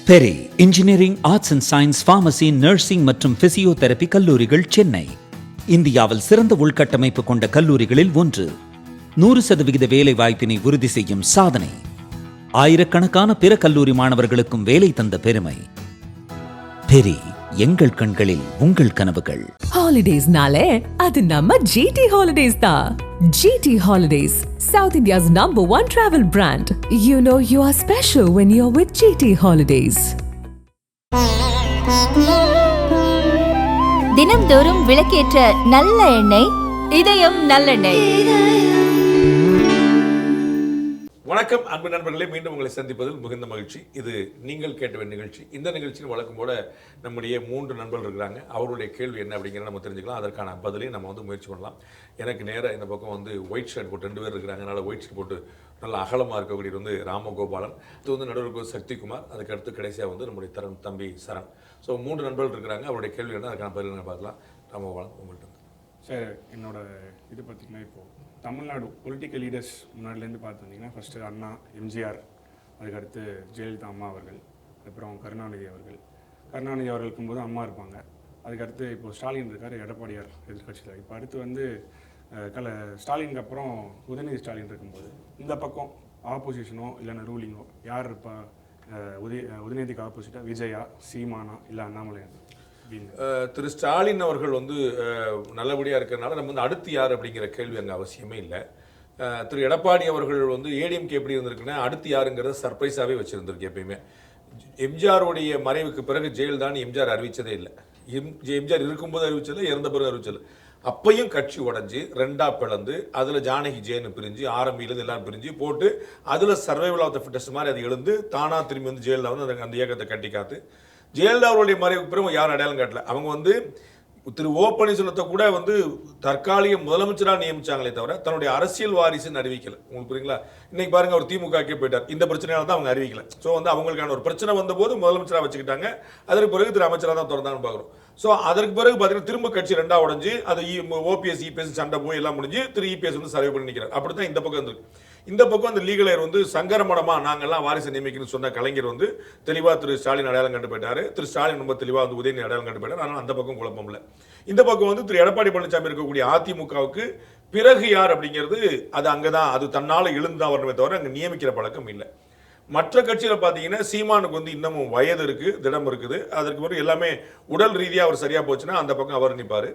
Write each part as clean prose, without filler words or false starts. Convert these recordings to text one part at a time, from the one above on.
Peri engineering, arts and science, pharmacy, nursing மற்றும் physiotherapy கல்லூரிகள் சென்னை இந்தியாவில் சிறந்த உள்கட்டமைப்பு கொண்ட கல்லூரிகளில் ஒன்று. 100% வேலை வாய்ப்பினை உறுதி செய்யும் சாதனை. ஆயிரக்கணக்கான பிற கல்லூரி மாணவர்களுக்கும் வேலை தந்த பெருமை. பெரி, எங்கள் கண்களில் உங்கள் கனவுகள். ஹாலிடேஸ்னாலே அது நம்ம GT Holidays தான். GT Holidays, South India's #1 travel brand. You know you are special when you're with GT Holidays. தினம்தோறும் விளக்கேற்ற நல்ல எண்ணெய், இதயம் நல்லெண்ணெய். வணக்கம் அன்பு நண்பர்களே, மீண்டும் உங்களை சந்திப்பதில் மிகுந்த மகிழ்ச்சி. இது நீங்கள் கேட்ட நிகழ்ச்சி. இந்த நிகழ்ச்சியில் வழக்கம் போல நம்முடைய 3 நண்பர்கள் இருக்கிறாங்க. அவருடைய கேள்வி என்ன அப்படிங்கிறத நம்ம தெரிஞ்சுக்கலாம். அதற்கான பதிலையும் நம்ம முயற்சி பண்ணலாம். எனக்கு நேராக இந்த பக்கம் ஒயிட் ஷர்ட் போட்டு 2 பேர் இருக்கிறாங்க. அதனால் ஒயிட் ஷர்ட் போட்டு நல்லா அகலமாக இருக்கக்கூடியது ராமகோபாலன். இது நடுவருக்கு சக்திகுமார். அதுக்கு அடுத்து கடைசியாக நம்முடைய தம்பி சரண். ஸோ 3 நண்பர்கள் இருக்கிறாங்க. அவருடைய கேள்வி என்ன, அதுக்கான பதில் என்ன பார்க்கலாம். ராமகோபாலன், உங்கள்கிட்ட சார், என்னோட இது பார்த்திங்கன்னா இப்போது தமிழ்நாடு பொலிட்டிக்கல் லீடர்ஸ் முன்னாடிலேருந்து பார்த்து வந்தீங்கன்னா ஃபஸ்ட்டு அண்ணா, எம்ஜிஆர், அதுக்கடுத்து ஜெயலலிதா அம்மா அவர்கள், அப்புறம் கருணாநிதி அவர்களுக்கும் போது அம்மா இருப்பாங்க. அதுக்கடுத்து இப்போது ஸ்டாலின் இருக்கார், எடப்பாடியார் எதிர்கட்சியில். இப்போ அடுத்து ஸ்டாலினுக்கு அப்புறம் உதயநிதி ஸ்டாலின் இருக்கும்போது இந்த பக்கம் ஆப்போசிஷனோ இல்லைன்னா ரூலிங்கோ யார் இருப்பா? உதயநிதிக்கு ஆப்போசிட்டாக விஜயா, சீமானா, இல்லை அண்ணாமலையா? திரு ஸ்டாலின் அவர்கள் நல்லபடியாக இருக்கிறதுனால நம்ம அடுத்து யார் அப்படிங்கிற கேள்வி அங்கே அவசியமே இல்லை. திரு எடப்பாடி அவர்கள் ஏடிஎம்கே எப்படி இருந்திருக்குன்னா அடுத்து யாருங்கிறத சர்ப்ரைஸாகவே வச்சுருந்துருக்கு. எப்பயுமே எம்ஜிஆருடைய மறைவுக்கு பிறகு ஜெயலலிதான்னு எம்ஜிஆர் அறிவித்ததே இல்லை. எம்ஜிஆர் இருக்கும்போது அறிவிச்சதில்லை, இறந்த பிறகு அறிவிச்சதில்லை. அப்பையும் கட்சி உடஞ்சி 2ஆக பிளந்து அதில் ஜானகி ஜெயன்னு பிரிஞ்சு ஆரம்பியிலேருந்து எல்லாரும் பிரிஞ்சு போட்டு அதில் சர்வைவல் ஆஃப் த ஃபிட்டஸ்ட் மாதிரி அது எழுந்து தானாக திரும்பி ஜெயலலிதா அந்த இயக்கத்தை கட்டி காத்து ஜெயலலிதா அவருடைய மறைவுக்கு பிறகு யாரும் அடையாளம் காட்டல. அவங்க திரு ஓ பன்னீர்செல்வத்தை கூட தற்காலிக முதலமைச்சராக நியமிச்சாங்களே தவிர தன்னுடைய அரசியல் வாரிசுன்னு அறிவிக்கல. உங்களுக்கு புரியுங்களா? இன்னைக்கு பாருங்க, அவர் திமுகக்கே போயிட்டார். இந்த பிரச்சனையால தான் அவங்க அறிவிக்கல. ஸோ அவங்களுக்கான ஒரு பிரச்சனை வந்தபோது முதலமைச்சராக வச்சுக்கிட்டாங்க. அதற்கு பிறகு திரு அமைச்சராக தான் திறந்தான்னு பார்க்குறோம். ஸோ அதற்கு பிறகு பார்த்தீங்கன்னா திரும்ப கட்சி 2ஆக உடஞ்சி அது ஓபிஎஸ் இபிஎஸ் சண்டை போய் எல்லாம் முடிஞ்சு திரு இபிஎஸ் சர்வே பண்ணி நிற்கிறார். அப்படி தான் இந்த பக்கம் இருந்திருக்கு. இந்த பக்கம் அந்த லீகலையர் சங்கரமடமாக நாங்கள்லாம் வாரிசு நியமிக்கணும்னு சொன்ன கலைஞர் தெளிவாக திரு ஸ்டாலின் அடையாளம் கண்டு போயிட்டாரு. திரு ஸ்டாலின் ரொம்ப தெளிவாக உதயநிதி அடையாளம் கண்டு போயிட்டார். ஆனால் அந்த பக்கம் குழப்பம் இல்லை. இந்த பக்கம் திரு எடப்பாடி பழனிசாமி இருக்கக்கூடிய அதிமுகவுக்கு பிறகு யார் அப்படிங்கிறது அது அங்கே தான் அது தன்னால் எழுந்தா வரணுமே தவிர அங்கே நியமிக்கிற பழக்கம் இல்லை. மற்ற கட்சியில் பார்த்தீங்கன்னா சீமானுக்கு இன்னமும் வயது இருக்குது, திடம் இருக்குது. அதற்கு பிறகு எல்லாமே உடல் ரீதியாக அவர் சரியாக போச்சுன்னா அந்த பக்கம் அவர் நிற்பார்.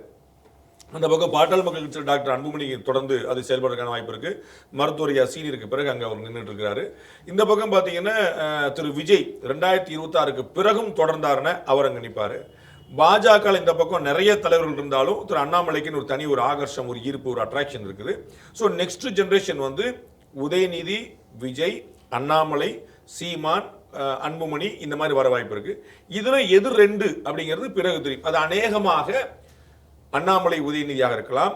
அந்த பக்கம் பாட்டாளி மக்கள் கட்சி டாக்டர் அன்புமணி தொடர்ந்து அது செயல்படுறதுக்கான வாய்ப்பு இருக்குது. மருத்துவர் சீனியருக்கு பிறகு அங்கே அவர் நின்றுட்டு இருக்கிறாரு. இந்த பக்கம் பார்த்தீங்கன்னா திரு விஜய் 2026க்கு பிறகும் தொடர்ந்தாருன்னு அவர் அங்கே நிற்பார். பாஜக இந்த பக்கம் நிறைய தலைவர்கள் இருந்தாலும் திரு அண்ணாமலைக்குன்னு ஒரு தனி ஒரு ஆகர்ஷம், ஒரு ஈர்ப்பு, ஒரு அட்ராக்ஷன் இருக்குது. So next generation Udhayanidhi, Vijay, Annamalai, Seeman, Anbumani இந்த மாதிரி வர வாய்ப்பு இருக்கு. இதுல எது 2 அப்படிங்கிறது பிறகு தெரியும். அது அநேகமாக அண்ணாமலை உதயநிதியாக இருக்கலாம்,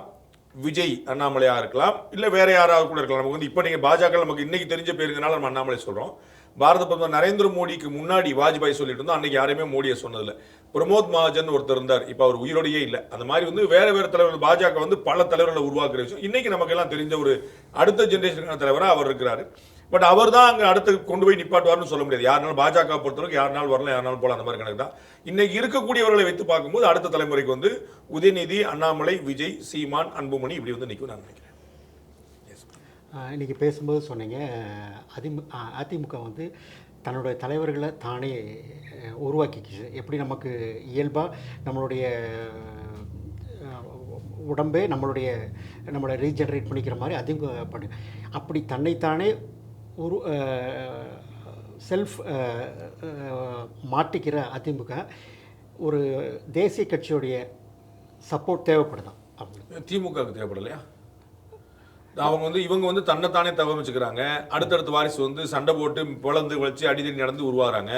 விஜய் அண்ணாமலையாக இருக்கலாம், இல்லை வேற யாராவது கூட இருக்கலாம். நமக்கு இப்போ நீங்கள் பாஜக நமக்கு இன்னைக்கு தெரிஞ்ச பேருங்கனால நம்ம அண்ணாமலை சொல்கிறோம். பாரத பிரதமர் நரேந்திர மோடிக்கு முன்னாடி வாஜ்பாய் சொல்லிட்டு இருந்தோம். அன்னைக்கு யாரையுமே மோடியை சொன்னதில்லை. பிரமோத் மகாஜன் ஒருத்தர் இருந்தார், இப்போ அவர் உயிரோடையே இல்லை. அந்த மாதிரி வேற வேற தலைவர்கள் பாஜக பல தலைவர்களை உருவாக்குற விஷயம் இன்னைக்கு நமக்கு எல்லாம் தெரிஞ்ச ஒரு அடுத்த ஜென்ரேஷனுக்கான தலைவராக அவர் இருக்கிறாரு. பட் அவர் தான் அங்கே அடுத்து கொண்டு போய் நிப்பாட்டுவார்னு சொல்ல முடியாது. யாருனாலும் பாஜக பொறுத்தவரைக்கும் யாருனாலும் வரலாம், யாருனாலும் போகலாம், அந்த மாதிரி கணக்கு தான். இன்னைக்கு இருக்கக்கூடியவர்களை வைத்து பார்க்கும்போது அடுத்த தலைமுறைக்கு உதயநிதி, அண்ணாமலை, விஜய், சீமான், அன்புமணி இப்படி நிற்கும் நான் நினைக்கிறேன். இன்றைக்கி பேசும்போது சொன்னீங்க அதிமுக தன்னுடைய தலைவர்களை தானே உருவாக்கிச்சு. எப்படி நமக்கு இயல்பாக நம்மளுடைய உடம்பே நம்மளை ரீஜெனரேட் பண்ணிக்கிற மாதிரி அதிமுக பண்ணு. அப்படி தன்னைத்தானே செல்ஃப் மாட்டிக்கிற அதிமுக ஒரு தேசிய கட்சியுடைய சப்போர்ட் தேவைப்படுதான்? திமுகவுக்கு தேவைப்படலையா? அவங்க இவங்க தன்னைத்தானே தகவமைச்சுக்கிறாங்க. அடுத்தடுத்த வாரிசு சண்டை போட்டு பிளந்து வச்சு அடிதடி நடந்து உருவாகிறாங்க.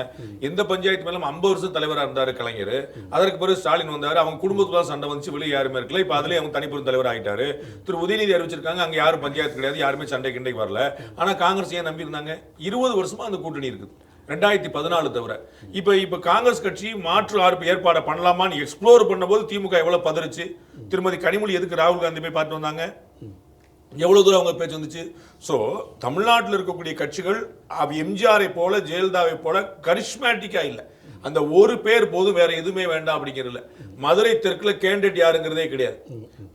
எந்த பஞ்சாயத்து மேலும் 50 வருஷம் தலைவராக இருந்தார் கலைஞர். அதற்கு பிறகு ஸ்டாலின் வந்தார். அவங்க குடும்பத்துக்குள்ள சண்டை வந்துச்சு, வெளியே யாருமே இருக்கல. இப்போ அதுலேயே அவங்க தனிப்பெரும் தலைவர் ஆகிட்டாரு. திரு உதயநிதி அறிவிச்சிருக்காங்க, அங்கே யாரும் பஞ்சாயத்து கிடையாது, யாருமே சண்டை கிண்டைக்கு வரல. ஆனால் காங்கிரஸ் ஏன் நம்பி இருந்தாங்க? 20 வருஷமா அந்த கூட்டணி இருக்குது, 2014 தவிர. இப்போ காங்கிரஸ் கட்சி மாற்று ஏற்பாடு பண்ணலாமான்னு எக்ஸ்ப்ளோர் பண்ணும்போது திமுக எவ்வளவு பதறிச்சு. திருமதி கனிமொழி எதுக்கு ராகுல் காந்தி போய் பார்த்து வந்தாங்க? எவ்வளோ தூரம் அவங்க பேச்சு வந்துச்சு. ஸோ தமிழ்நாட்டில் இருக்கக்கூடிய கட்சிகள் எம்ஜிஆரை போல ஜெயலலிதாவை போல கரிஷ்மேட்டிக்காக இல்லை. அந்த ஒரு பேர் போதும், வேற எதுவுமே வேண்டாம் அப்படிங்கிறதுல. மதுரை தெற்குல கேண்டிடேட் யாருங்கிறதே கிடையாது.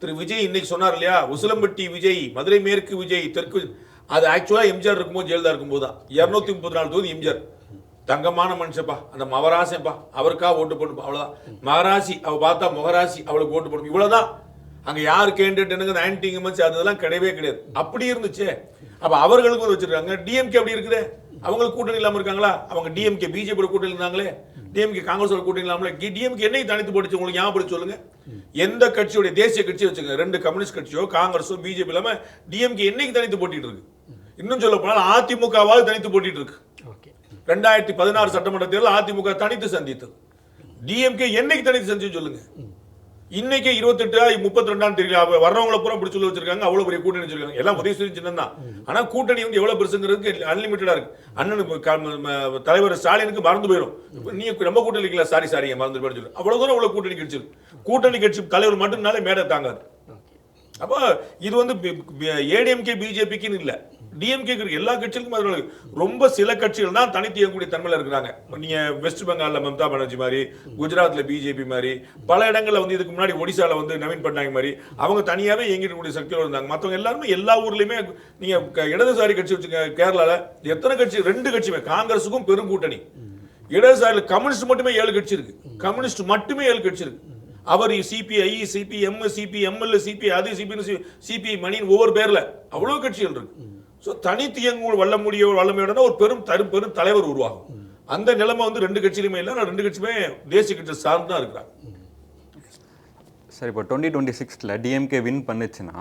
திரு விஜய் இன்னைக்கு சொன்னார் இல்லையா, உசிலம்பட்டி விஜய், மதுரை மேற்கு விஜய், தெற்கு, அது ஆக்சுவலா எம்ஜிஆர் இருக்கும்போது ஜெயலலிதா இருக்கும்போது தான். 234 தொகுதி எம்ஜிஆர், தங்கமான மனுஷப்பா, அந்த மகராசிப்பா, அவருக்காக ஓட்டு போட்டு, அவ்வளவுதான். மகராசி அவ பார்த்தா முகராசி, அவளுக்கு ஓட்டு போட்டு, இவ்வளவுதான். அங்க யார் கேண்டிடேட் ஆன்டி இன்கம்பன்சி அதெல்லாம் கிடையவே கிடையாது. அப்படி இருந்துச்சு. அப்ப அவர்களுக்கு வந்து வச்சிருக்காங்க. டிஎம்கே அப்படி இருக்குது, அவங்களுக்கு கூட்டணி இல்லாம இருக்காங்களா? அவங்க டிஎம்கே பிஜேபி கூட்டணி இருந்தாங்களே, டிஎம்கே காங்கிரஸ் கூட்டணி இல்லாமலே. டிஎம்கே என்னைக்கு தனித்து போட்டுச்சு உங்களுக்கு ஞாபகம் சொல்லுங்க. எந்த கட்சியுடைய தேசிய கட்சி வச்சுங்க, 2 கம்யூனிஸ்ட் கட்சியோ காங்கிரஸோ பிஜேபி இல்லாம டிஎம்கே என்னைக்கு தனித்து போட்டிட்டு இருக்கு? இன்னும் சொல்ல போனால் அதிமுகவாவது தனித்து போட்டிட்டு இருக்கு. 2016 சட்டமன்ற தேர்தல் அதிமுக தனித்து சந்தித்தது. டிஎம்கே என்னைக்கு தனித்து சந்திச்சு சொல்லுங்க. இன்னைக்கு 28 32 தெரியல, வர்றவங்கள பூரா பிடிச்சி சொல்ல வச்சிருக்காங்க. அவ்வளவு பெரிய கூட்டணி வச்சிருக்காங்க. எல்லாம் உதயசூரி சின்னம் தான். ஆனா கூட்டணி வந்து எவ்வளவு பெருசுங்கிறதுக்கு அன்லிமிட்டடா இருக்கு. அண்ணன் தலைவர் ஸ்டாலினுக்கு மறந்து போயிடும். நீங்க நம்ம கூட்டணி இருக்கல, சாரி மறந்து போயிடும். அவ்வளவு தூரம் அவ்வளவு கூட்டணி கிடைச்சிருக்கு. கூட்டணி கட்சி தலைவர் மட்டும்னாலே மேடை தாங்காது. அப்ப இது வந்து ஏடிஎம்கே பிஜேபிக்குன்னு இல்ல, டிஎம்கே எல்லா கட்சிகளுக்கும் ரொம்ப சில கட்சிகள் தான் தனித்து இயங்கக்கூடிய தன்மையில இருக்கிறாங்க. நீங்க வெஸ்ட் பெங்கால்ல மம்தா பானர்ஜி மாதிரி, குஜராத்ல பிஜேபி மாதிரி, பல இடங்கள்ல வந்து இதுக்கு முன்னாடி ஒடிசால வந்து நவீன் பட்நாயக் மாதிரி அவங்க தனியாவே இயங்கிடக்கூடிய சக்தியோட இருந்தாங்க. மற்றவங்க எல்லாருமே எல்லா ஊர்லயுமே நீங்க இடதுசாரி கட்சி வச்சுக்க. கேரளால எத்தனை கட்சி? 2 கட்சியுமே, காங்கிரஸுக்கும் பெரும் கூட்டணி. இடதுசாரியில் கம்யூனிஸ்ட் மட்டுமே 7 கட்சி இருக்கு. கம்யூனிஸ்ட் மட்டுமே 7 கட்சி இருக்கு. அவர் சிபிஐ, சிபிஎம், சிபிஎம்எல், சிபி அது சிபிஐ மணின்னு ஒவ்வொரு பேர்ல அவ்வளவு கட்சிகள் இருக்கு. ஸோ தனித்து இயங்கும் வல்லமையோட ஒரு பெரும் தலைவர் உருவாகும். அந்த நிலைமை வந்து 2 கட்சியிலுமே இல்லை. 2 கட்சியுமே தேசிய கட்சி சார்ந்து தான் இருக்கிறாங்க. சார், இப்போ 2026 டிஎம்கே வின் பண்ணுச்சுன்னா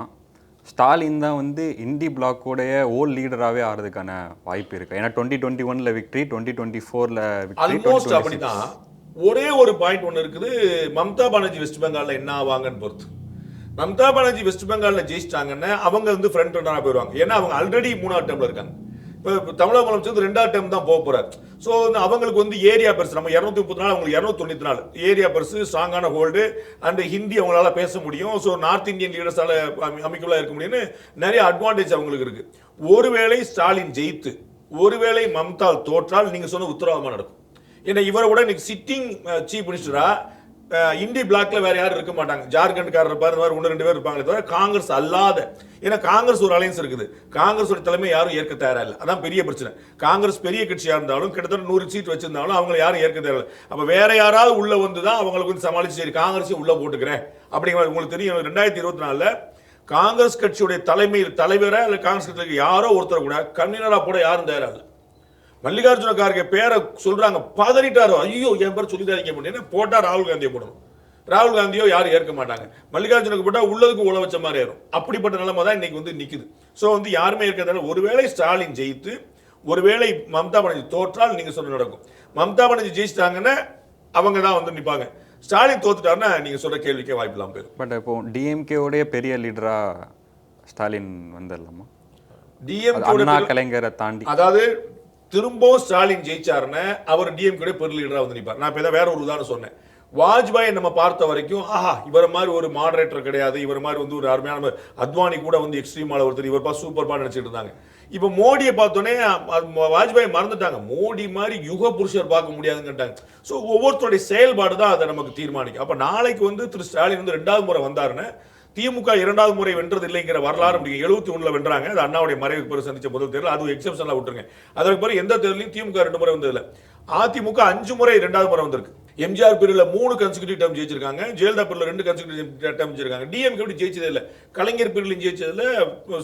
ஸ்டாலின் தான் வந்து இந்தி பிளாக்கோடைய ஓல்ட் லீடராகவே ஆகிறதுக்கான வாய்ப்பு இருக்கு. ஏன்னா 2021 விக்டரி, 2024 ஆல்மோஸ்ட் அப்படிதான். ஒரே ஒரு பாயிண்ட் ஒன்று இருக்குது. மம்தா பானர்ஜி வெஸ்ட் பெங்கால்ல என்ன ஆவாங்கன்னு பொறுத்து. மம்தா பானர்ஜி வெஸ்ட் பெங்கால்ல ஜெயிச்சிட்டாங்கன்னா அவங்க வந்து ஃப்ரண்ட் ரன்னரா போயிடுவாங்க. ஏன்னா அவங்க ஆல்ரெடி 3ஆவது டேர்ம்ல இருக்காங்க. இப்போ தமிழக முதலமைச்சர் வந்து 2ஆவது டேர்ம் தான் போக போறாரு. ஸோ அவங்களுக்கு வந்து ஏரியா பெருசு. நம்ம 234, அவங்களுக்கு 294 ஏரியா பெருசு, ஸ்ட்ராங்கான ஹோல்டு அண்ட் ஹிந்தி அவங்களால பேச முடியும். ஸோ நார்த் இந்தியன் லீடர்ஸால அமைக்கலா இருக்க முடியும்னு நிறைய அட்வான்டேஜ் அவங்களுக்கு இருக்கு. ஒருவேளை ஸ்டாலின் ஜெயித்து ஒருவேளை மம்தா தோற்றால் நீங்க சொன்ன உத்தரவாதமா நடக்கும். ஏன்னா இவரை கூட இன்னைக்கு சிட்டிங் சீஃப் மினிஸ்டரா இந்தி பிளாக்ல வேற யாரும் இருக்க மாட்டாங்க. ஜார்க்கண்ட்காரர் இருப்பாரு, 1-2 பேர் இருப்பாங்களே தவிர காங்கிரஸ் அல்லாத. ஏன்னா காங்கிரஸ் ஒரு அலையன்ஸ் இருக்குது. காங்கிரஸ் தலைமை யாரும் ஏற்க தயாரா இல்லை. அதான் பெரிய பிரச்சனை. காங்கிரஸ் பெரிய கட்சியா இருந்தாலும் கிட்டத்தட்ட 100 சீட் வச்சிருந்தாலும் அவங்க யாரும் ஏற்க தயாரா. அப்ப வேற யாராவது உள்ள வந்து தான் அவங்களுக்கு வந்து சமாளிச்சு சரி காங்கிரஸையும் உள்ள போட்டுக்கிறேன் அப்படிங்கிற. உங்களுக்கு தெரியும் 2024 காங்கிரஸ் கட்சியுடைய தலைவரை அல்ல காங்கிரஸ் கட்சிக்கு யாரோ ஒருத்தர் கூட கன்வீனரா போட யாரும் தயாரா இல்லை. மல்லிகார்ஜுன கார்கே பேரை சொல்றாங்க, பதறிட்டாரோ, ஐயோ என் பேர் சொல்லிட்டாங்க அப்படின்னு போட்டா ராகுல் காந்தியை போடணும். ராகுல் காந்தியோ யாரும் ஏற்க மாட்டாங்க. மல்லிகார்ஜுனுக்கு போட்டா உள்ளதுக்கு உழ வச்ச மாதிரி ஆயிரும். அப்படிப்பட்ட நிலைமை தான் இன்னைக்கு வந்து நிக்குது. ஸோ வந்து யாருமே இருக்கிறதால ஒருவேளை ஸ்டாலின் ஜெயித்து ஒருவேளை மம்தா பானர்ஜி தோற்றால் நீங்க சொல்ல நடக்கும். மம்தா பானர்ஜி ஜெயிச்சிட்டாங்கன்னா அவங்க தான் வந்து நிற்பாங்க. ஸ்டாலின் தோத்துட்டாருன்னா நீங்க சொல்ற கேள்விக்கே வாய்ப்பு இல்லாம போயிடும். பட் இப்போ டிஎம்கேவுடைய பெரிய லீடரா ஸ்டாலின் வந்துடலாமா? டிஎம்கே கலைஞரை தாண்டி, அதாவது திரும்பவும் ஸ்டாலின் ஜெயிச்சாருன்னு அவர் டிஎம்கே பெரு லீடரா வந்து நிற்பார். நான் இப்ப வேற ஒரு உதாரணம் சொன்னேன். வாஜ்பாய் நம்ம பார்த்த வரைக்கும் இவர மாதிரி ஒரு மாடரேட்டர் கிடையாது. இவர் மாதிரி வந்து ஒரு அருமையான அத்வானி கூட வந்து எக்ஸ்ட்ரீமான ஒருத்தர், இவர் சூப்பர் நினைச்சிட்டு இருந்தாங்க. இப்ப மோடியை பார்த்தோன்னே வாஜ்பாய் மறந்துட்டாங்க. மோடி மாதிரி யுக புருஷர் பார்க்க முடியாதுன்னுட்டாங்க. ஸோ ஒவ்வொருத்தருடைய செயல்பாடு தான் அதை நமக்கு தீர்மானிக்கும். அப்ப நாளைக்கு வந்து திரு ஸ்டாலின் வந்து 2வது முறை வந்தாருன்னு திமுக 2வது முறை வென்றது இல்லைங்கிற வரலாறு 71 வென்றாங்க. அது அண்ணாவுடைய மறைவுக்கு பிறகு சந்திச்ச முதல் தேர்தல். அது எக்ஸப்ஷன்லாம் விட்டுருங்க. அதற்கு பிறகு எந்த தேர்தலையும் திமுக 2 முறை வந்ததில்லை. அதிமுக 5 முறை 2வது முறை வந்திருக்கு. எம்ஜிஆர் பீரியட்ல 3 கன்சிக்யூட்டிவ் டேர்ம் ஜெயிச்சிருக்காங்க. ஜெயலலிதா பீரியட்ல 2 கன்சிக்யூட்டிவ் டேர்ம் ஜெயிச்சிருக்காங்க. டிஎம்கே எப்படி ஜெயிச்சதே இல்லை. கலைஞர் பீரியட்லையும் ஜெயிச்சதில்லை,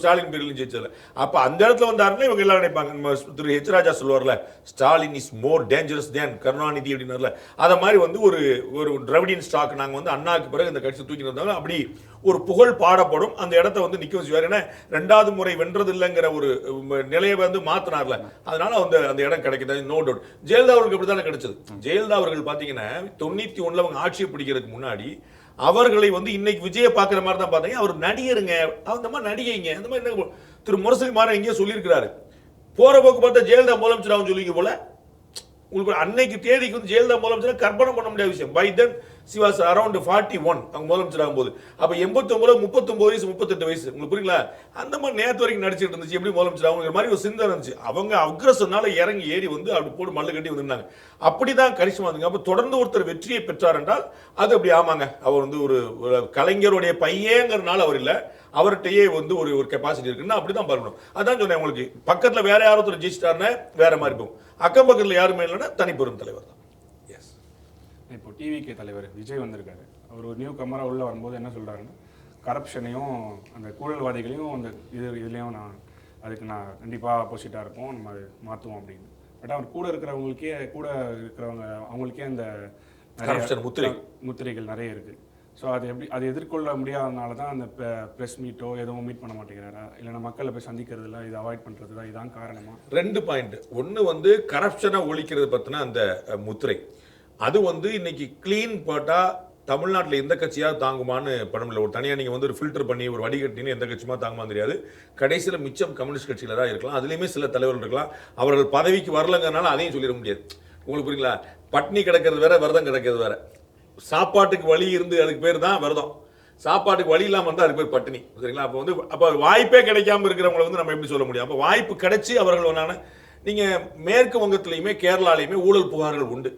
ஸ்டாலின் பீரியட்லையும் ஜெயிச்சதில்லை. அப்ப அந்த இடத்துல வந்தாருன்னா இவங்க எல்லாம் நினைப்பாங்க, திரு ஹெச் ராஜா சொல்லுவார்ல, Stalin is more dangerous than Karunanidhi அப்படின்னார்ல, அதை மாதிரி வந்து ஒரு திராவிடியன் ஸ்டாக் நாங்க வந்து அண்ணாக்கு பிறகு இந்த கட்சி தூக்கி வந்தாங்க. அப்படி ஒரு புகழ் பாடப்படும். அந்த இடத்த வந்து நிக்க வச்சுவார். ஏன்னா 2வது முறை வென்றது இல்லைங்கிற ஒரு நிலையை வந்து மாத்தினார்ல, அதனால அந்த இடம் கிடைக்குது. No doubt. ஜெயலலிதா அவர்களுக்கு அப்படித்தானே கிடைச்சது. ஜெயலலிதா அவர்கள் பாத்தீங்கன்னா 91 அவங்க ஆட்சியை பிடிக்கிறதுக்கு முன்னாடி அவர்களை வந்து இன்னைக்கு விஜய பாக்குற மாதிரி தான் பாத்தீங்க. அவர் நடிகருங்க, அந்த மாதிரி நடிகைங்க, அந்த மாதிரி திரு முரசொலி மாறன் எங்கேயோ சொல்லியிருக்கிறாரு. போற போக்கு பார்த்தா ஜெயலலிதா முதலமைச்சர் சொல்லிங்க போல. உங்களுக்கு அன்னைக்கு தேதிக்கு வந்து ஜெயலலிதா முதலமைச்சர் கற்பனை பண்ண முடியாத விஷயம். By then she was around 41 அவங்க முதலமைச்சர் ஆகும்போது. அப்ப 89 39 வயசு 38 வயசு. உங்களுக்கு புரியுங்களா? அந்த மாதிரி நேத்து வரைக்கும் நடிச்சிட்டு இருந்துச்சு, எப்படி முதலமைச்சர் ஆகுங்கிற மாதிரி ஒரு சிந்தனை இருந்துச்சு. அவங்க அக்ரஸனால இறங்கி ஏறி வந்து அப்படி போட்டு மல்லு கட்டி வந்திருந்தாங்க. அப்படிதான் கரிஷ்மா வந்துங்க. அப்ப தொடர்ந்து ஒருத்தர் வெற்றியை பெற்றார் என்றால் அது அப்படி ஆமாங்க. அவர் வந்து ஒரு கலைஞருடைய பையங்கிறனால அவர் இல்ல, அவர்கிட்டயே வந்து ஒரு கெப்பாசிட்டி இருக்குன்னா அப்படிதான் பார்க்கணும். அதான் சொன்னேன் உங்களுக்கு, பக்கத்துல வேற யாரோ ஒருத்தர் ஜெயிச்சிட்டாருன்னா வேற மாதிரி போகும், அக்கம் பக்கத்துல யாருமே இல்லைன்னா தனிப்பெரும் தலைவர் தான். எஸ். இப்போ டிவிகே தலைவர் விஜய் வந்திருக்காரு. அவர் ஒரு நியூ கமரா உள்ள வரும்போது என்ன சொல்றாருன்னா, கரப்ஷனையும் அந்த ஊழல்வாதிகளையும் அந்த இதுலேயும் அதுக்கு நான் கண்டிப்பாக ஆப்போசிட்டாக இருப்போம், நம்ம அதை மாற்றுவோம் அப்படின்னு. பட் அவர் கூட இருக்கிறவங்க அவங்களுக்கே அந்த முத்திரைகள் நிறைய இருக்குது. ஸோ அது எப்படி அது எதிர்கொள்ள முடியாதனால தான் அந்த ப்ரெஸ் மீட்டோ எதுவும் மீட் பண்ண மாட்டேங்கிறாரா, இல்லைன்னா மக்களை போய் சந்திக்கிறதுல இதை அவாய்ட் பண்ணுறது தான் இதான் காரணமா? 2 பாயிண்ட். ஒன்று வந்து கரப்ஷனை ஒழிக்கிறது பற்றின அந்த முத்திரை, அது வந்து இன்னைக்கு க்ளீன் போட்டால் தமிழ்நாட்டில் எந்த கட்சியாவது தாங்குமான்னு படமில்லை. ஒரு தனியாக நீங்கள் வந்து ஒரு ஃபில்டர் பண்ணி ஒரு வடிகட்டின்னு எந்த கட்சியுமா தாங்குமான்னு தெரியாது. கடைசியில் மிச்சம் கம்யூனிஸ்ட் கட்சியில் தான் இருக்கலாம், அதுலேயுமே சில தலைவர்கள் இருக்கலாம். அவர்கள் பதவிக்கு வரலங்கிறனால அதையும் சொல்லிட முடியாது. உங்களுக்கு புரியுங்களா? பட்னி கிடக்கிறது வேற, விரதம் கிடக்கிறது வேற. சாப்பாட்டுக்கு வழி இருந்து அதுக்கு பேர் தான் விரதம், சாப்பாட்டுக்கு வழி இல்லாமல் இருந்தால் அதுக்கு பேர் பட்டினி. சரிங்களா? அப்போ வாய்ப்பே கிடைக்காம இருக்கிறவங்களை வந்து நம்ம எப்படி சொல்ல முடியும்? அப்போ வாய்ப்பு கிடைச்சி அவர்கள் நீங்கள் மேற்கு வங்கத்திலையுமே கேரளாலையுமே ஊழல் புகார்கள் உண்டு.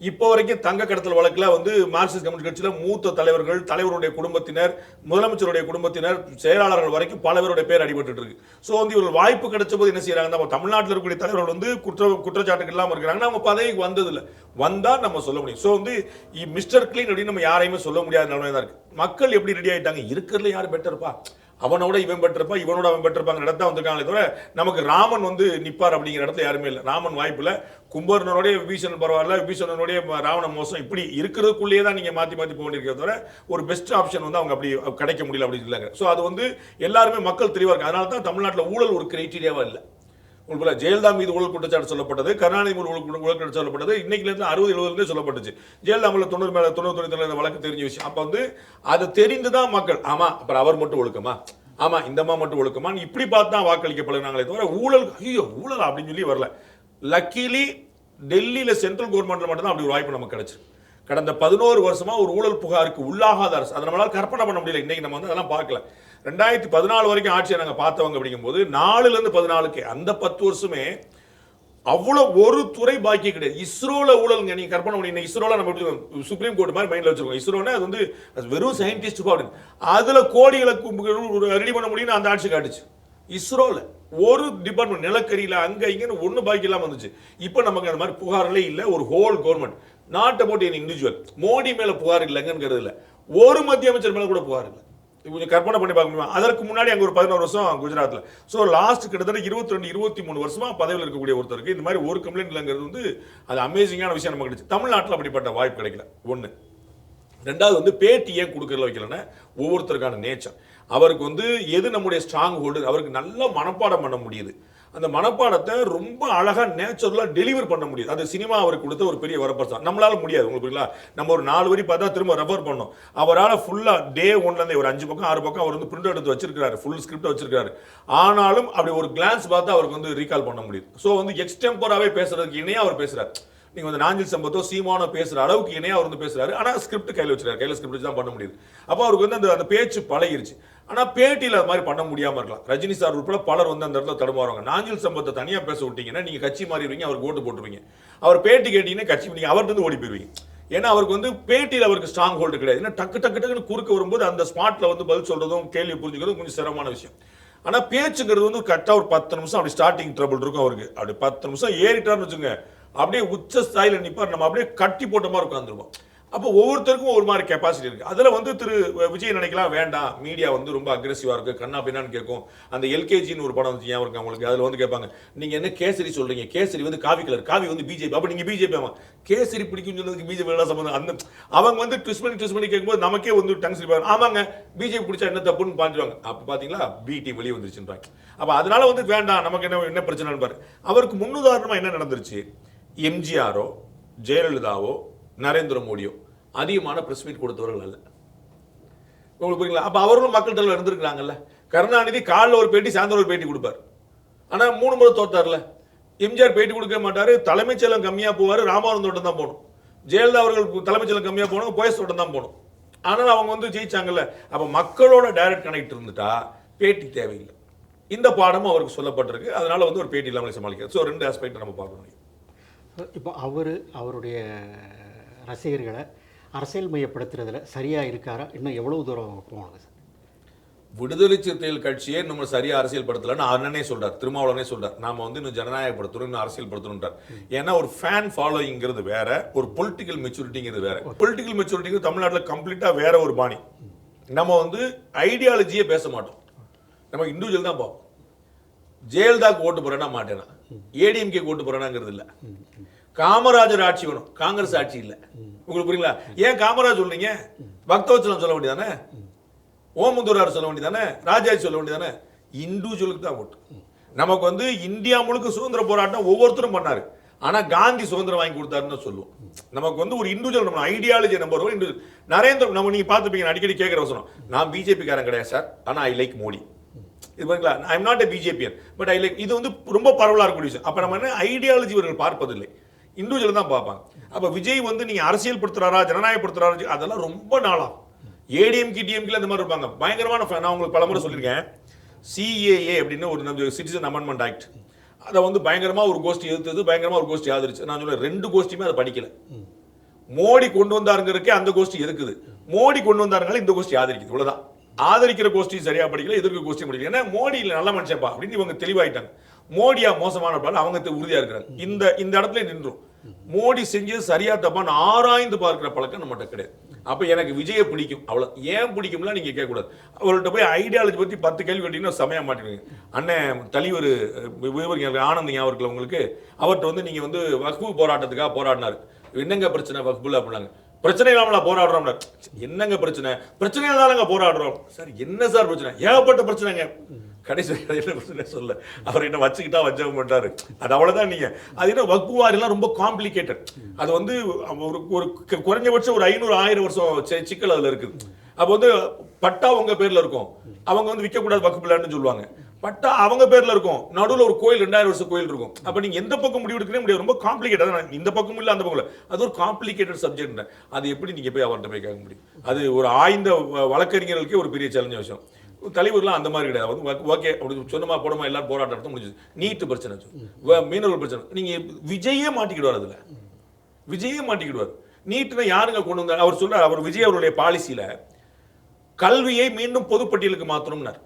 இப்போ வரைக்கும் தங்க கடத்தல் வழக்கில் வந்து மார்க்சிஸ்ட் கம்யூனிஸ்ட் கட்சியில் மூத்த தலைவர்கள், தலைவருடைய குடும்பத்தினர், முதலமைச்சருடைய குடும்பத்தினர், செயலாளர்கள் வரைக்கும் பல பேருடைய பேர் அடிபட்டு இருக்கு. ஸோ வந்து இவர்கள் வாய்ப்பு கிடைச்ச போது என்ன செய்யறாங்க, நம்ம தமிழ்நாட்டில் இருக்கக்கூடிய தலைவர்கள் வந்து குற்றச்சாட்டுகள் இல்லாமல் இருக்கிறாங்கன்னா அவங்க பதவிக்கு வந்ததில்லை, வந்தால் நம்ம சொல்ல முடியும். ஸோ வந்து மிஸ்டர் கிளீன் அப்படின்னு நம்ம யாரையுமே சொல்ல முடியாத நிலைமை தான் இருக்கு. மக்கள் எப்படி ரெடி ஆயிட்டாங்க, இருக்கிறதுல யார் பெட்டர்ப்பா, அவனோட இவன் பெற்றிருப்பா, இவனோட அவன் பெற்றிருப்பாங்க இடத்த வந்திருக்காங்களே தவிர நமக்கு ராமன் வந்து நிப்பார் அப்படிங்கிற இடத்துல யாருமே இல்லை. ராமன் வாய்ப்புல, கும்பகர்ணனுடைய விபீஷணன் பரவாயில்ல, விபீஷணனுடைய ராவண மோசம், இப்படி இருக்கிறதுக்குள்ளேயே தான் நீங்க மாத்தி மாத்தி போக வேண்டியிருக்கிறத தவிர ஒரு பெஸ்ட் ஆப்ஷன் வந்து அவங்க அப்படி கிடைக்க முடியல அப்படின்னு சொல்லுங்க. ஸோ அது வந்து எல்லாருமே மக்கள் தெளிவாக இருக்கு. அதனால தான் தமிழ்நாட்டில் ஊழல் ஒரு கிரைட்டீரியாவா இல்லை. உங்களுக்கு ஜெயலலிதா மீது ஊழல் குற்றச்சாட்டு சொல்லப்பட்டது, கருணாநிதி மீது ஊழல் குற்றச்சாட்டு சொல்லப்பட்டது, இன்னைக்கு 60-70 சொல்லப்பட்டுச்சு. ஜெயலலிதா 90 வழக்கு தெரிஞ்ச விஷயம். அப்ப வந்து அது தெரிந்துதான் மக்கள் ஆமா அப்புறம் அவர் மட்டும் ஒழுக்கமா, ஆமா இந்தம்மா மட்டும் ஒழுக்கமா இப்படி பார்த்து தான் வாக்களிக்கப்படுறாங்களே தவிர ஊழல் ஐயோ ஊழல் அப்படின்னு சொல்லி வரல. லக்கிலி டெல்லியில சென்ட்ரல் கவர்மெண்ட்ல மட்டும் தான் அப்படி ஒரு வாய்ப்பு நமக்கு கிடைச்சு. கடந்த 11 வருஷமா ஒரு ஊழல் புகாருக்கு உள்ளாகாத அரசு, அதை நம்மளால கற்பனை பண்ண முடியல. இன்னைக்கு நம்ம வந்து அதெல்லாம் பார்க்கல. 2014 வரைக்கும் ஆட்சியை நாங்கள் பார்த்தவங்க அப்படிங்கும்போது 4லேருந்து 14 அந்த 10 வருஷமே அவ்வளோ ஒரு துறை பாக்கி கிடையாது. இஸ்ரோல ஊழலுங்க, நீங்க கற்பனை பண்ணி இஸ்ரோல நம்ம சுப்ரீம் கோர்ட் மாதிரி மைண்ட்ல வச்சிருக்கோம். இஸ்ரோனா அது வந்து வெறும் சயின்டிஸ்ட் அப்படின்னு அதுல கோடிகளை ரெடி பண்ண முடியும்னு அந்த ஆட்சி காட்டுச்சு. இஸ்ரோல ஒரு டிபார்ட்மெண்ட் நிலக்கரியில அங்க இங்கன்னு ஒண்ணு பாக்கி இல்லாம வந்துச்சு. இப்ப நமக்கு அந்த மாதிரி புகார்களே இல்லை. ஒரு whole government not about N individual. Modi மேல புகார் இல்லைங்கிறது இல்லை, ஒரு மத்திய அமைச்சர் மேல கூட புகார் இல்லை. கொஞ்சம் கற்பனை பண்ணி பார்க்க முடியுமா? அதற்கு முன்னாடி அங்கே ஒரு 11 வருஷம் குஜராத்தில். ஸோ லாஸ்ட் கிட்டத்தட்ட 22-23 வருஷமா பதவியில் இருக்கக்கூடிய ஒருத்தருக்கு இந்த மாதிரி ஒரு கம்ப்ளைண்ட் இல்லைங்கிறது வந்து அது அமேசிங்கான விஷயம் நமக்கு கிடைச்சு. தமிழ்நாட்டில் அப்படிப்பட்ட வாய்ப்பு கிடைக்கல. ஒன்று. ரெண்டாவது வந்து பேட்டி ஏன் கொடுக்கறதுல வைக்கலன்னா ஒவ்வொருத்தருக்கான நேச்சர். அவருக்கு வந்து எது நம்முடைய ஸ்ட்ராங் ஹோல்டு, அவருக்கு நல்ல மனப்பாடம் பண்ண முடியுது. அந்த மனப்பாடத்தை ரொம்ப அழகா நேச்சுரலா டெலிவர் பண்ண முடியுது. அது சினிமா அவருக்கு கொடுத்த ஒரு பெரிய வரப்பிரசாதம். நம்மளால முடியாது. உங்களுக்கு புரியல, நம்ம ஒரு 4 வரி பார்த்தா திரும்ப ரெஃபர் பண்ணோம். அவரால் ஃபுல்லா டே 1லேருந்து ஒரு 5 பக்கம் 6 பக்கம் அவர் வந்து பிரிண்ட் எடுத்து வச்சிருக்காரு, ஃபுல் ஸ்கிரிப்ட் வச்சிருக்காரு. ஆனாலும் அப்படி ஒரு கிளான்ஸ் பார்த்து அவருக்கு வந்து ரீகால் பண்ண முடியுது. ஸோ வந்து எக்ஸ்டெம்பராகவே பேசுறதுக்கு இணையா அவர் பேசுறாரு. நீங்க வந்து நாஞ்சில் சம்பத்தோ சீமானோ பேசுற அளவுக்கு இணையா அவர் வந்து பேசுறாரு. ஆனா ஸ்கிரிப்ட் கையில் வச்சிருக்காரு, கையில் ஸ்கிரிப்ட் வச்சு தான் பண்ண முடியுது. அப்போ அவருக்கு வந்து அந்த பேச்சு பழகிருச்சு. ஆனா பேட்டியில் அது மாதிரி பண்ண முடியாம இருக்கலாம். ரஜினி சார் உட்பட பலர் வந்து அந்த இடத்துல தடுமாறுவாங்க. நாஞ்சில் சம்பத்தை தனியா பேச விட்டீங்கன்னா நீங்க கட்சி மாறிடுவீங்க, அவருக்கு ஓட்டு போட்டுருவீங்க. அவர் பேட்டி கேட்டீங்கன்னா கட்சி நீங்க அவர்கிட்ட இருந்து ஓடி போயிருவீங்க. ஏன்னா அவருக்கு வந்து பேட்டியில் அவருக்கு ஸ்ட்ராங் ஹோல்டு கிடையாது. ஏன்னா டக்கு டக்கு டக்குன்னு குறுக்க வரும்போது அந்த ஸ்பாட்ல வந்து பதில் சொல்றதும் கேள்வி புரிஞ்சுக்கிறதும் கொஞ்சம் சிரமமான விஷயம். ஆனா பேச்சுங்கிறது வந்து கரெக்டா ஒரு 10 நிமிஷம் அப்படி ஸ்டார்டிங் ட்ரபிள் இருக்கும் அவருக்கு. அப்படி 10 நிமிஷம் ஏறிட்டார்னு வச்சுங்க, அப்படியே உச்ச ஸ்தாயில நிப்பார், நம்ம அப்படியே கட்டி போட்ட மாதிரி உட்காந்துருவோம். அப்போ ஒவ்வொருத்தருக்கும் ஒரு மாதிரி கெப்பாசிட்டி இருக்கு. அதுல வந்து திரு விஜய் நினைக்கலாம் வேண்டாம், மீடியா வந்து ரொம்ப அக்ரெசிவா இருக்கு, கண்ணா பின்னான்னு கேட்கும். அந்த எல்கேஜின்னு ஒரு படம் வந்து ஏன் இருக்கு அவங்களுக்கு, அதுல வந்து கேட்பாங்க நீங்க என்ன கேசரி சொல்றீங்க, கேசரி வந்து காவி கலர், காவி வந்து பிஜேபி, அப்ப நீங்க பிஜேபி ஆமா கேசரி பிடிக்கும் சொன்னதுக்கு பிஜேபி எல்லாம் சம்பந்தம். அந்த அவங்க வந்து ட்விஸ்ட் பண்ணி கேட்கும்போது நமக்கே வந்து டங் ஸ்லிப் ஆமாங்க பிஜேபி பிடிச்சா என்ன தப்புன்னு பாஞ்சுவாங்க. அப்ப பாத்தீங்களா பிடி வெளியே வந்துருச்சுன்றாங்க. அப்ப அதனால வந்து வேண்டாம், நமக்கு என்ன பிரச்சனை பாரு. அவருக்கு முன்னுதாரணமா என்ன நடந்துருச்சு, எம்ஜிஆரோ ஜெயலலிதாவோ நரேந்திர மோடியோ அதிகமான பிரஸ் மீட் கொடுத்தவர்கள் அல்ல. உங்களுக்கு புரியுங்களா? அப்ப அவர்களும் மக்கள் தலைவர் இருந்திருக்கிறாங்கல்ல. கருணாநிதி காலைல ஒரு பேட்டி சாயந்தரம் ஒரு பேட்டி கொடுப்பார். ஆனா 3 முறை தோத்தார்ல. எம்ஜிஆர் பேட்டி கொடுக்க மாட்டாரு, தலைமைச் செயலம் கம்மியா போவாரு, ராமாவரம் தோட்டம் தான் போகணும். ஜெயலலிதா அவர்கள் தலைமைச் செயலம் கம்மியா போகணும், போயஸ் தோட்டம் தான் போகணும். ஆனால் அவங்க வந்து ஜெயிச்சாங்கல்ல. அப்போ மக்களோட டைரக்ட் கனெக்ட் இருந்துட்டா பேட்டி தேவையில்லை. இந்த பாடமும் அவருக்கு சொல்லப்பட்டிருக்கு. அதனால வந்து ஒரு பேட்டி இல்லாமல் சமாளிக்கிறார். ஸோ 2 ஆஸ்பெக்ட் நம்ம பார்க்கணும். இப்போ அவருடைய ரசிகர்களை அரசியல் மையப்படுத்துறதுல சரியாக இருக்காரா? இன்னும் எவ்வளவு தூரம் போவாங்க சார்? விடுதலை சிறுத்தைகள் கட்சியே நம்ம சரியா அரசியல் படுத்தலன்னு அண்ணனே சொல்றார், திருமாவளவனே சொல்றார். நாம வந்து இன்னும் ஜனநாயகப்படுத்தணும், இன்னும் அரசியல் படுத்தணும்ன்றார். ஏன்னா ஒரு ஃபேன் ஃபாலோயிங்கிறது வேற, ஒரு பொலிட்டிக்கல் மெச்சூரிட்டிங்கிறது வேற. பொலிட்டிக்கல் மெச்சூரிட்டிங்கிறது தமிழ்நாட்டில் கம்ப்ளீட்டா வேற ஒரு பாணி. நம்ம வந்து ஐடியாலஜியே பேச மாட்டோம், நம்ம இண்டிவிஜுவல் தான் பார்ப்போம். ஜெயலலிதாக்கு ஓட்டு போறேன்னா மாட்டேனா, ஏடிஎம்கே ஓட்டு போறேனாங்கிறது இல்லை. காமராஜர் ஆட்சி வேணும், காங்கிரஸ் ஆட்சி இல்லை. உங்களுக்கு புரியுங்களா? ஏன் காமராஜ் சொல்றீங்க? பக்தவச்சலம் சொல்ல வேண்டியதானே, ஓமந்தூரார் சொல்ல வேண்டியதானே, ராஜாஜி சொல்ல வேண்டியதானே. இண்டிவிஜுவலுக்கு தான் ஓட்டு. நமக்கு வந்து இந்தியா முழுக்க சுதந்திர போராட்டம் ஒவ்வொருத்தரும் பண்ணாரு. ஆனா காந்தி சுதந்திரம் வாங்கி கொடுத்தாருன்னு சொல்லுவோம். நமக்கு வந்து ஒரு இண்டிவிஜுவல், நம்ம ஐடியாலஜி நம்பர் ஒரு இண்டிவிஜுவல். நரேந்திர நம்ம நீங்க பார்த்துப்பீங்க, அடிக்கடி கேட்கிற வசனம், நான் பிஜேபி காரன் கிடையாது சார், ஆனா ஐ லைக் மோடி. இது பாருங்களா, I am not a BJPian but I like. இது வந்து ரொம்ப பரவலாக இருக்கக்கூடிய விஷயம். அப்ப நம்ம என்ன ஐடியாலஜி இவர்கள் பார்ப்பதில்லை, இண்டிவிஜுவல் தான் பார்ப்பாங்க. அப்ப விஜய் வந்து நீங்க அரசியல் படுத்துறாரா ஜனநாயகப்படுத்துறாரா அதெல்லாம் ரொம்ப நாளா. ஏடிஎம்கே டிஎம்கே இந்த மாதிரி இருப்பாங்க, பயங்கரமான ஃபேன். நான் உங்களுக்கு பலமுறை சொல்லியிருக்கேன், சிஏஏ அப்படின்னு ஒரு சிட்டிசன் அமெண்ட்மெண்ட் ஆக்ட், அதை வந்து பயங்கரமா ஒரு கோஷ்டி எதிர்த்தது, பயங்கரமா ஒரு கோஷ்டி ஆதரிச்சு. நான் சொல்ல 2 கோஷ்டியுமே அதை படிக்கல. மோடி கொண்டு வந்தாருங்கிறதுக்கே அந்த கோஷ்டி எதுக்குது, மோடி கொண்டு வந்தாருனால இந்த கோஷ்டி ஆதரிக்குது. இவ்வளவுதான். ஆதரிக்கிற கோஷ்டி சரியா படிக்கல, எதிர்க்க கோஷ்டி படிக்கல. ஏன்னா மோடி இல்ல நல்ல மனுஷப்பா அப்படின்னு இவங்க தெளிவாயிட்டாங்க. மோடியா மோசமான பால் அவங்க உறுதியா இருக்கிறாங்க. இந்த இடத்துல நின்றும் மோடி செஞ்சது சரியா தப்பான்னு ஆராய்ந்து பார்க்கிற பழக்கம் நம்மகிட்ட கிடையாது. அப்ப எனக்கு விஜயை பிடிக்கும், அவ்வளவு. ஏன் பிடிக்கும்ல நீங்க கேட்க கூடாது. அவர்கிட்ட போய் ஐடியாலஜி பத்தி 10 கேள்வி கேட்டீங்கன்னா சமயா மாட்டீங்க. அண்ணன் தலைவர் ஆனந்த் அவர்கள் உங்களுக்கு அவர்கிட்ட வந்து நீங்க வந்து வக்ஃபு போராட்டத்துக்காக போராடினாரு, என்னங்க பிரச்சனை வக்ஃபுல அப்படின்னாங்க. பிரச்சனை இல்லாமல போராடுறோம். என்னங்க பிரச்சனை? பிரச்சனை இல்லாம போராடுறோம் சார். என்ன சார் பிரச்சனை? ஏகப்பட்ட பிரச்சனைங்க. கடைசி என்ன பிரச்சனை சொல்ல அவர் என்ன வச்சுக்கிட்டா வச்சவங்க மாட்டாரு. அது அவ்வளவுதான். நீங்க அது என்ன வக்ஃபு வாரிலாம் ரொம்ப காம்ப்ளிகேட்டட். அது வந்து ஒரு குறைஞ்சபட்சம் ஒரு 500-1000 வருஷம் சிக்கல் அதுல இருக்குது. அப்போ வந்து பட்டா உங்க பேர்ல இருக்கும், அவங்க வந்து விற்க கூடாது வக்ஃபு பிளான்னு சொல்லுவாங்க. பட்டா அவங்க பேர்ல இருக்கும், நடுவில் ஒரு கோயில் 2000 வருஷம் கோயில் இருக்கும். அப்ப நீங்க எந்த பக்கம் முடிவு எடுக்கிறே முடியாது, ரொம்ப காம்ப்ளிகேட்டட். இந்த பக்கம் இல்ல அந்த பக்கம் இல்ல, அது ஒரு காம்ப்ளிகேட்டட் சப்ஜெக்ட். அது எப்படி நீங்க போய் அவர்கிட்ட போய் கேட்க முடியும்? அது ஒரு ஆய்ந்த வழக்கறிஞர்களுக்கே ஒரு பெரிய சேலஞ்ச் விஷயம். தலைவர்லாம் அந்த மாதிரி கிடையாது. ஓகே அப்படி சொன்னமா போடமா எல்லாரும் போராட்டம் முடிஞ்சது. நீட்டு பிரச்சனை, மீனவர்கள் பிரச்சனை, நீங்க விஜயே மாட்டிக்கிடுவார். அதுல விஜயே மாட்டிக்கிடுவார். நீட்டுனா யாருங்க கொண்டு வந்தார்? அவர் சொல்றார், அவர் விஜய் அவருடைய பாலிசியில கல்வியை மீண்டும் பொதுப்பட்டியலுக்கு மாற்றணும்னார்.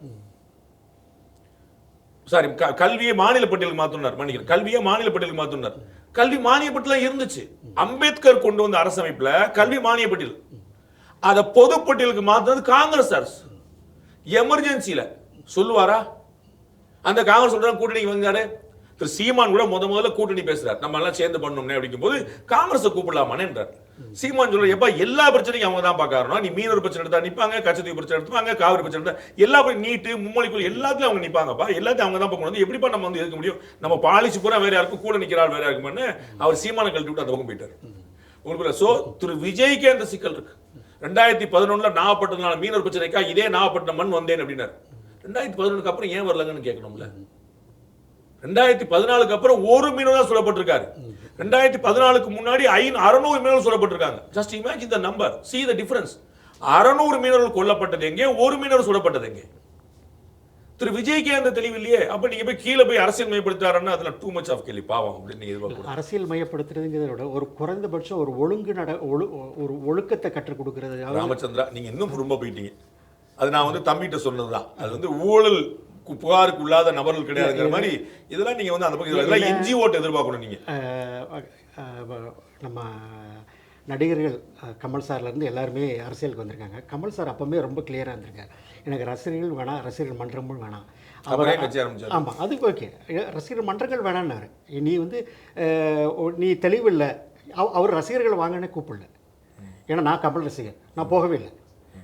சாரி, கல்வியை மாநில பட்டியலுக்கு மாற்றினார். மன்னிக்கிறேன், கல்வியை மாநில பட்டியலுக்கு மாற்றினார். கல்வி மானிய பட்டியல் இருந்துச்சு. அம்பேத்கர் கொண்டு வந்த அரசமைப்புல கல்வி மானிய பட்டியல், அதை பொதுப்பட்டியலுக்கு மாற்றினது காங்கிரஸ் அரசு. எமர்ஜென்சியில சொல்லுவாரா? அந்த காங்கிரஸ் சொல்றாங்க கூட்டணிக்கு வந்தாரு. திரு சீமான் கூட முதல்ல கூட்டணி பேசுறாரு, நம்ம எல்லாம் சேர்ந்து பண்ணணும்னே அப்படிங்கும் போது காங்கிரஸை கூப்பிடலாமான்றார். சீமான் சொல்ற, எப்ப எல்லா பிரச்சனையும் அவங்க தான் பார்க்கறோம். நீ மீனவர் பிரச்சனை எடுத்தா நிப்பாங்க, கச்சத்தீவு பிரச்சனை எடுத்துப்பாங்க, காவிரி பிரச்சனை எடுத்தா எல்லா நீட்டு மும்மொழிக்குள் எல்லாத்தையும் அவங்க நிப்பாங்கப்பா, எல்லாத்தையும் அவங்க தான் பார்க்கணும். எப்படிப்பா நம்ம வந்து இருக்க முடியும்? நம்ம பாலிசி பூரா வேற யாருக்கும், கூட நிக்கிறாள் வேற யாருக்குன்னு அவர் சீமான கழட்டி விட்டு அந்த பக்கம் போயிட்டாரு. உங்களுக்கு சோ திரு விஜய்க்கே அந்த சிக்கல் இருக்கு. 2011 நாகப்பட்டினம் மீனவர் பிரச்சனைக்கா இதே நாகப்பட்டினம் மண் வந்தேன் அப்படின்னாரு. 2011 அப்புறம் ஏன் வரலங்கன்னு கேட்கணும்ல. 2014 அப்புறம் ஒரு மீனவர் தான் சொல்லப்பட்டிருக்காரு. 2014 முன்னாடி 600 மீனவர்கள் சொல்லப்பட்டிருக்காங்க. Just imagine the number, see the difference. 600 மீனவர்கள் கொல்லப்பட்டது எங்கே, ஒரு மீனவர் சொல்லப்பட்டது எங்கே? திரு விஜய்க்கே அந்த தெளிவு இல்லையே. அப்ப நீங்க போய் கீழே போய் அரசியல் மையப்படுத்தாருன்னா அதுல டூ மச் ஆஃப் கேள்வி பாவம் அப்படின்னு நீங்க எதிர்பார்க்கணும். அரசியல் மையப்படுத்துறதுங்கிறத விட ஒரு குறைந்தபட்சம் ஒரு ஒரு ஒழுக்கத்தை கற்றுக் கொடுக்கிறது. ராமச்சந்திரா, நீங்க இன்னும் ரொம்ப போயிட்டீங்க. அது நான் வந்து தம்பிகிட்ட சொன்னதுதான். அது வந்து ஊழல் புகாருக்கு உள்ளாத நபர்கள் கிடையாதுங்கிற மாதிரி இதெல்லாம் நீங்க வந்து அந்த பக்கம் என்ஜிஓட்ட எதிர்பார்க்கணும். நீங்க நம்ம நடிகர்கள் கமல் சார்லேருந்து எல்லாருமே அரசியலுக்கு வந்திருக்காங்க. கமல் சார் அப்பவுமே ரொம்ப கிளியராக இருந்திருக்காரு, எனக்கு ரசிகர்கள் வேணாம், ரசிகர்கள் மன்றமும் வேணாம். ஆமாம், அதுக்கு ஓகே, ரசிகர்கள் மன்றங்கள் வேணான்னாரு. நீ வந்து நீ தெளிவில்லை. அவர் ரசிகர்கள் வாங்கன்னு கூப்பிடல. ஏன்னா நான் கமல் ரசிகர், நான் போகவே இல்லை.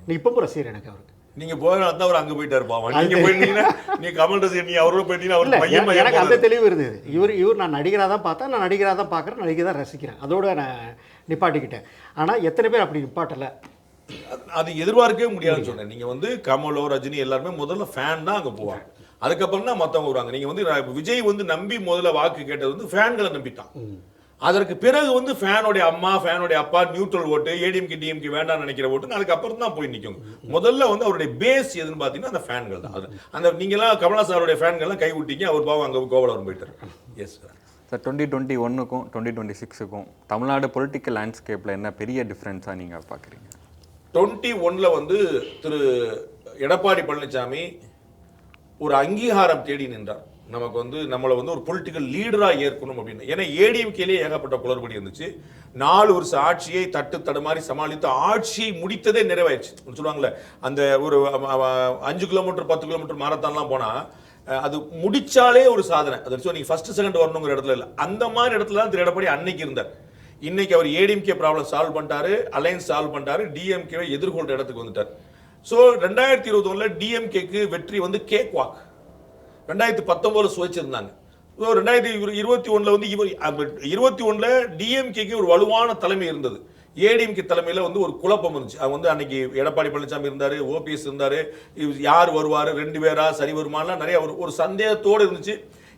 நீ இப்பவும் ரசிகர் எனக்கு. அவருக்கு நீங்க போகிறதா அவர் அங்க போயிட்டாரு பாவம். நீங்க போயிட்டீங்கன்னா நீ கமல் ரசிகர், நீ அவரோட போயிட்டீங்கன்னா அவர் பையன் எனக்கு அந்த தெளிவு இருந்தது. இவர் நான் நடிகராக தான் பார்த்தேன், நான் நடிகராக தான் பார்க்குறேன், நடிகை தான் ரசிக்கிறேன், அதோட நான் நிப்பாட்டிக்கிட்டேன். ஆனால் எத்தனை பேர் அப்படி நிப்பாட்டலை? அது எதிர்பார்க்கவே முடியாதுன்னு சொன்னேன். நீங்க வந்து கமலோ ரஜினி எல்லாருமே முதல்ல ஃபேன் தான் அங்கே போவாங்க. அதுக்கப்புறம் தான் மற்றவங்க வருவாங்க. நீங்கள் வந்து விஜய் வந்து நம்பி முதல்ல வாக்கு கேட்டது வந்து ஃபேன்களை நம்பிட்டான். அதற்கு பிறகு வந்து ஃபேனுடைய அம்மா, ஃபேனுடைய அப்பா, நியூட்ரல் ஓட்டு, ஏடிஎம்கே டிஎம்கே வேண்டாம்னு நினைக்கிற ஓட்டு அதுக்கப்புறம் தான் போய் நிற்கும். முதல்ல வந்து அவருடைய பேஸ் எதுன்னு பார்த்தீங்கன்னா அந்த ஃபேன்கள் தான். அது அந்த நீங்களாம் கமலா சாருடைய ஃபேன்கள்லாம் கை விட்டீங்க, அவர் பாவம் அங்கே கோவலவர் போயிட்டார். Yes sir. சார் 2021க்கும் 2026க்கும் தமிழ்நாடு பொலிட்டிக்கல் லேண்ட்ஸ்கேப்பில் என்ன பெரிய டிஃப்ரென்ஸாக நீங்கள் பார்க்குறீங்க? 21ல் வந்து திரு எடப்பாடி பழனிசாமி ஒரு அங்கீகாரம் தேடி நின்றார். நமக்கு வந்து நம்மளை வந்து ஒரு பொலிட்டிக்கல் லீடராக ஏற்கணும் அப்படின்னு. ஏன்னா ஏடிஎம்கேலேயே ஏகப்பட்ட குளறுபடி இருந்துச்சு. 4 வருஷ ஆட்சியை தட்டு தடுமாறி சமாளித்து ஆட்சியை முடித்ததே நிறைவாயிடுச்சு. சொல்லுவாங்கல்ல, அந்த ஒரு 5 கிலோமீட்டர் 10 கிலோமீட்டர் மாரத்தான்லாம் போனால் அது முடிச்சாலே ஒரு சாதனை. அது நீங்கள் ஃபர்ஸ்ட் செகண்ட் வரணுங்கிற இடத்துல இல்லை, அந்த மாதிரி இடத்துல தான் திரு எடப்பாடி அன்னைக்கு இருந்தார். இன்னைக்கு அவர் ஏடிஎம்கே ப்ராப்ளம் சால்வ் பண்ணிட்டாரு, அலையன்ஸ் சால்வ் பண்ணிட்டாரு, டிஎம்கேவை எதிர்கொள்ற இடத்துக்கு வந்துட்டார். ஸோ 2021ல் டிஎம்கேக்கு வெற்றி வந்து கேக் வாக். 2019 சுவைச்சிருந்தாங்க. 2021ல் வந்து இவர் 21ல் டிஎம்கேக்கு ஒரு வலுவான தலைமை இருந்தது. ஏடிஎம்கே தலைமையில் வந்து ஒரு குழப்பம் இருந்துச்சு. அவங்க வந்து அன்னைக்கு எடப்பாடி பழனிசாமி இருந்தார், ஓபிஎஸ் இருந்தார், யார் வருவார், 2 பேரா சரி வருமானலாம் நிறைய ஒரு சந்தேகத்தோடு இருந்துச்சு.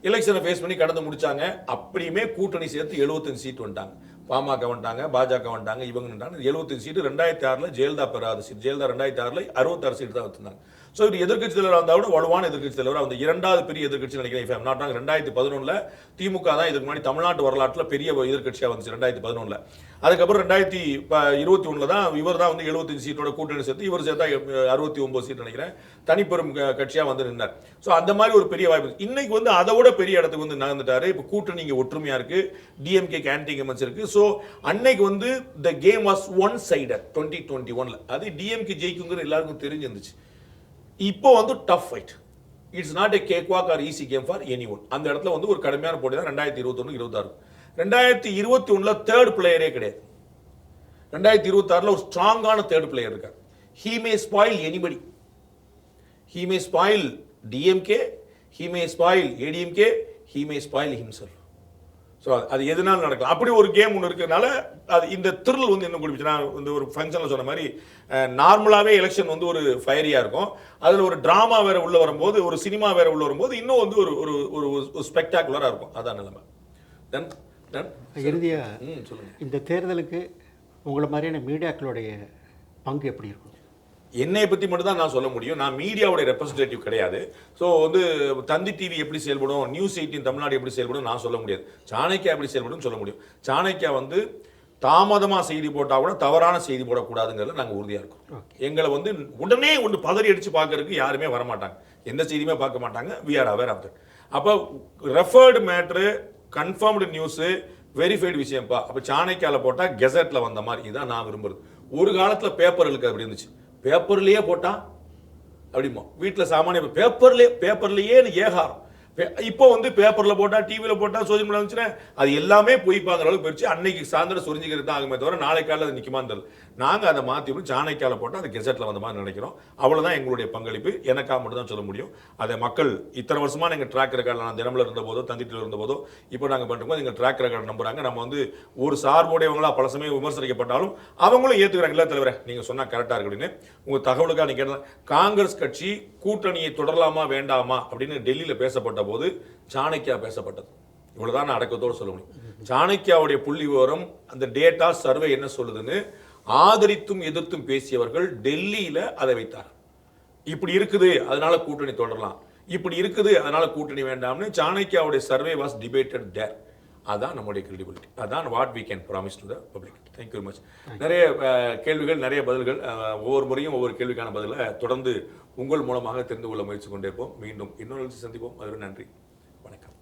எலெக்ஷனை ஃபேஸ் பண்ணி கடந்து முடிச்சாங்க. அப்படியுமே கூட்டணி சேர்த்து 75 சீட் வந்துட்டாங்க. பாமக வந்துட்டாங்க, பாஜக வந்துட்டாங்க, இவங்க 75 சீட்டு. 2006ல் ஜெயலலிதா பெறாத சீட். ஜெயலலிதா 2006ல் 66 சீட்டு தான் வச்சிருந்தாங்க. ஸோ இது எதிர்கட்சி தலைவராக இருந்தால் கூட வலுவான எதிர்கட்சி தலைவராக வந்து 2வது பெரிய எதிர்கட்சி நினைக்கிறேன். 2011ல் திமுக தான் இதுக்கு முன்னாடி தமிழ்நாட்டு வரலாற்றில் பெரிய எதிர்கட்சியாக வந்துச்சு 2011ல். அதுக்கப்புறம் 2021ல் தான் இவர் தான் வந்து 75 சீட்டோட கூட்டணி சேர்த்து இவர் சேர்த்தா 69 சீட் நினைக்கிறேன் தனிப்பெரும் கட்சியாக வந்து நின்றார். ஸோ அந்த மாதிரி ஒரு பெரிய வாய்ப்பு. இன்னைக்கு வந்து அதை விட பெரிய இடத்துக்கு வந்து நகர்ந்துட்டாரு. இப்போ கூட்டணி இங்கே ஒற்றுமையாக இருக்கு, டிஎம்கே ஆன்டி இருக்கு. ஸோ அன்னைக்கு வந்து the game was one sided 2021ல். அது டிஎம்கே ஜெயிக்குங்கிற எல்லாருக்கும் தெரிஞ்சிருந்துச்சு. இப்போ வந்து tough fight. It's not a cakewalk or easy game for anyone. அந்த இடத்துல வந்து ஒரு கடுமையான போட்டி தான் 2021-26. 2021ல் தேர்ட் பிளேயரே கிடையாது. 2026ல் ஒரு ஸ்ட்ராங்கான தேர்ட் பிளேயர் இருக்கார். He May spoil anybody. He May spoil DMK, he May spoil ADMK, he May spoil himself. So அது எதுனாலும் நடக்கலாம். அப்படி ஒரு கேம் ஒன்று இருக்கிறதுனால அது இந்த த்ரில் வந்து என்ன குடிச்சுன்னா இந்த ஒரு ஃபங்க்ஷனில் சொன்ன மாதிரி நார்மலாகவே எலெக்ஷன் வந்து ஒரு ஃபயரியாக இருக்கும். அதில் ஒரு ட்ராமா வேறு உள்ளே வரும்போது, ஒரு சினிமா வேறு உள்ளே வரும்போது இன்னும் வந்து ஒரு ஒரு ஒரு ஸ்பெக்டாகுலராக இருக்கும். அதான் நிலைமை. இறுதியாக சொல்லுங்கள், இந்த தேர்தலுக்கு உங்களை மாதிரியான மீடியாக்களுடைய பங்கு எப்படி இருக்கும்? என்னை பற்றி மட்டும் தான் நான் சொல்ல முடியும். நான் மீடியாவுடைய ரெப்ரஸன்டேட்டிவ் கிடையாது. ஸோ வந்து தந்தி டிவி எப்படி செயல்படும், நியூஸ் 18 தமிழ்நாடு எப்படி செயல்படும் நான் சொல்ல முடியாது. சாணக்கியா எப்படி செயல்படும் சொல்ல முடியும். சாணக்கியா வந்து தாமதமாக செய்தி போட்டால் கூட தவறான செய்தி போடக்கூடாதுங்கிறதுல நாங்கள் உறுதியாக இருக்கோம். எங்களை வந்து உடனே ஒன்று பதறி அடித்து பார்க்கறதுக்கு யாருமே வரமாட்டாங்க, எந்த செய்தியுமே பார்க்க மாட்டாங்க. We are aware of that. அப்போ referred matter, confirmed news, verified விஷயம்ப்பா. அப்போ சாணக்கியாவில் போட்டால் கெசட்டில் வந்த மாதிரி இதுதான் நான் விரும்புறது. ஒரு காலத்தில் பேப்பர்களுக்கு அப்படி இருந்துச்சு, பேப்பர்லேயே போட்டா அப்படிமா வீட்டில் சாமானிய பேப்பர்லேயே ஏகாரம். இப்போ வந்து பேப்பரில் போட்டால், டிவியில் போட்டால், சோசியல் மீடியா வந்துச்சுன்னா அது எல்லாமே பொய்ப்பாங்கிற அளவுக்கு போயிடுச்சு. அன்னைக்கு சாயந்தரம் சொரிஞ்சிக்கிறது தான் ஆகுமே தவிர நாளை காலையில் அது நிற்குமான்னு தெரியல. நாங்கள் அதை மாற்றி விட்டு சாணக்கியாவில் போட்டால் அது கெசட்டில் வந்த மாதிரி நினைக்கிறோம். அவ்வளோதான் எங்களுடைய பங்களிப்பு. எனக்காக மட்டும் தான் சொல்ல முடியும். அதை மக்கள் இத்தனை வருஷமாக எங்கள் ட்ராக் ரெக்கார்டில் நான் தினமில் இருந்தபோதோ தந்திட்டில் இருந்தபோதோ இப்போ நாங்கள் பண்ணும்போது எங்கள் ட்ராக் ரெக்கார்டு நம்புறாங்க. நம்ம வந்து ஒரு சார்புடையவங்களா பல சமயம் விமர்சனிக்கப்பட்டாலும் அவங்களும் ஏற்றுக்கிறாங்க. இல்லை தலைவரே நீங்கள் சொன்னால் கரெக்டாக இருக்கு அப்படின்னு. உங்கள் தகவலுக்காக நீங்கள் கேட்டால் காங்கிரஸ் கட்சி கூட்டணியை தொடரலாமா வேண்டாமா அப்படின்னு டெல்லியில் பேசப்பட்ட போது சாணக்கியா பேசப்பட்டது. இவ்வளவுதான் நான் அடக்கத்தோடு சொல்ல முடியும். சாணக்கியாவுடைய புள்ளி விவரம், அந்த டேட்டா சர்வே என்ன சொல்லுதுன்னு ஆதரித்தும் எதிர்த்தும் பேசியவர்கள் டெல்லியில அதை வைத்தார். இப்படி இருக்குது அதனால கூட்டணி தொடரலாம், இப்படி இருக்குது அதனால கூட்டணி வேண்டாம்னு சாணக்கியாவுடைய சர்வே வாஸ் டிபேட்டட் தேர். அதான் நம்முடைய கிரெடிபிலிட்டி. அதான் what we can promise to the public. Thank you very much. நிறைய கேள்விகள், நிறைய பதில்கள். ஒவ்வொரு முறையும் ஒவ்வொரு கேள்விக்கான பதிலை தொடர்ந்து உங்கள் மூலமாக தெரிந்து கொள்ள முயற்சி கொண்டே இருப்போம். மீண்டும் இன்னொரு சந்திப்போம். அதுவரை நன்றி, வணக்கம்.